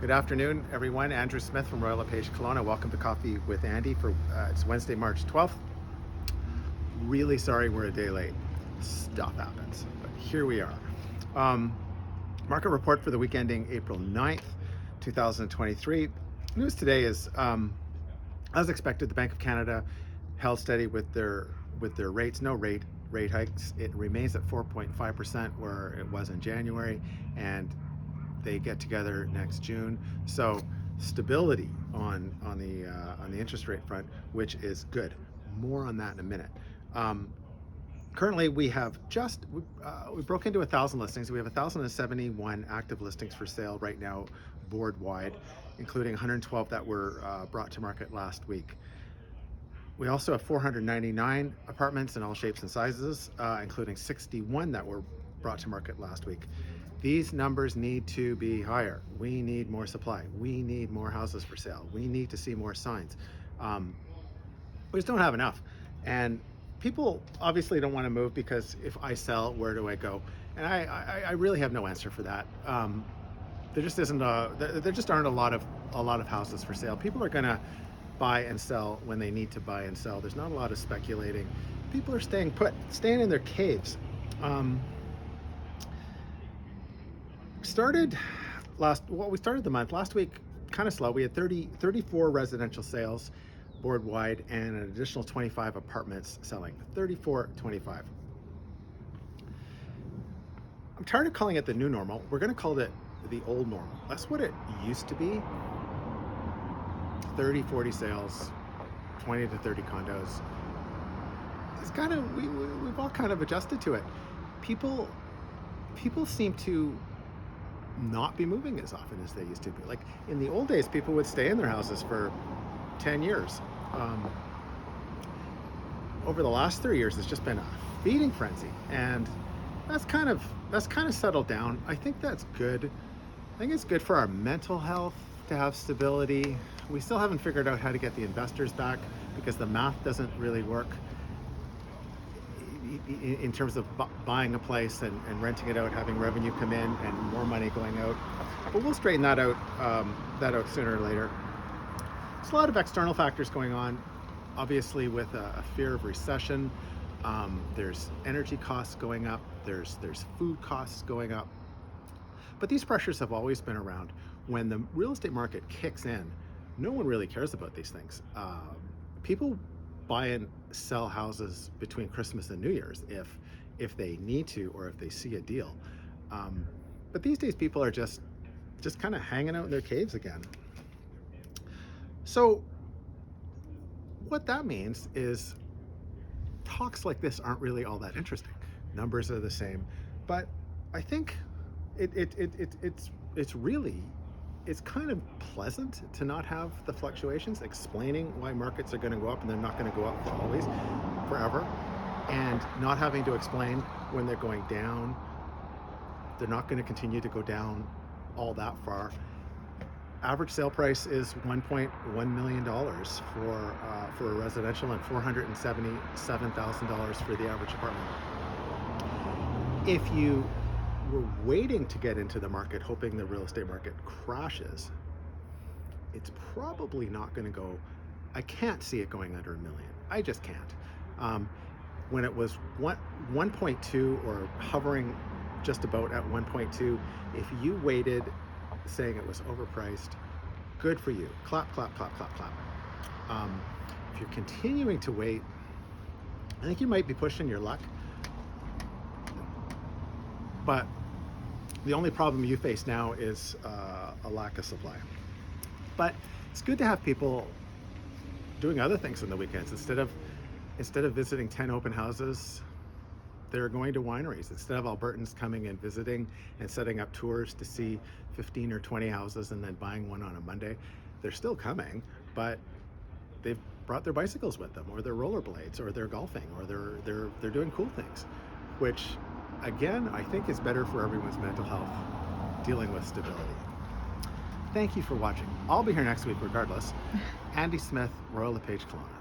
Good afternoon, everyone. Andrew Smith from Royal LePage Kelowna. Welcome to Coffee with Andy for it's Wednesday, March 12th. Really sorry we're a day late. Stuff happens, but here we are. Market report for the week ending April 9th, 2023. News today is, as expected, the Bank of Canada held steady with their rates. No rate hikes. It remains at 4.5% where it was in January, and they get together next June. So stability on the interest rate front, which is good. More on that in a minute. Currently, we have we broke into 1,000 listings. We have 1,071 active listings for sale right now, board wide, including 112 that were brought to market last week. We also have 499 apartments in all shapes and sizes, including 61 that were brought to market last week. These numbers need to be higher. We need more supply. We need more houses for sale. We need to see more signs. We just don't have enough. And people obviously don't want to move because if I sell, where do I go? And I really have no answer for that. There just isn't there just aren't a lot of houses for sale. People are gonna buy and sell when they need to buy and sell. There's not a lot of speculating. People are staying put, staying in their caves. We started the month last week kind of slow. We had 34 residential sales board wide and an additional 25 apartments selling. 25. I'm tired of calling it the new normal. We're going to call it the old normal. That's what it used to be. 30-40 sales, 20 to 30 condos. It's kind of, we've all kind of adjusted to it. People seem to not be moving as often as they used to be. Like in the old days, people would stay in their houses for 10 years. Over the last 3 years, it's just been a feeding frenzy, and that's kind of settled down. I think that's good. I think it's good for our mental health to have stability. We still haven't figured out how to get the investors back because the math doesn't really work in terms of buying a place and renting it out, having revenue come in and more money going out. But we'll straighten that out sooner or later. There's a lot of external factors going on, obviously with a fear of recession. There's energy costs going up. There's food costs going up. But these pressures have always been around. When the real estate market kicks in, no one really cares about these things. People buy and sell houses between Christmas and New Year's if they need to or if they see a deal. But these days people are just kind of hanging out in their caves again. So what that means is talks like this aren't really all that interesting. Numbers are the same, but I think it's kind of pleasant to not have the fluctuations, explaining why markets are going to go up and they're not going to go up for always, forever, and not having to explain when they're going down. They're not going to continue to go down all that far. Average sale price is $1.1 million for a residential and $477,000 for the average apartment. If you were waiting to get into the market, hoping the real estate market crashes, it's probably not going to go. I can't see it going under $1 million. I just can't. When it was 1.2 or hovering just about at 1.2, if you waited saying it was overpriced, good for you. Clap, clap, clap, clap, clap. If you're continuing to wait, I think you might be pushing your luck. But the only problem you face now is a lack of supply. But it's good to have people doing other things on the weekends. Instead of visiting 10 open houses, they're going to wineries. Instead of Albertans coming and visiting and setting up tours to see 15 or 20 houses and then buying one on a Monday, they're still coming, but they've brought their bicycles with them, or their rollerblades, or they're golfing, or they're doing cool things, which again, I think is better for everyone's mental health, dealing with stability. Thank you for watching. I'll be here next week regardless. Andy Smith, Royal LePage Kelowna.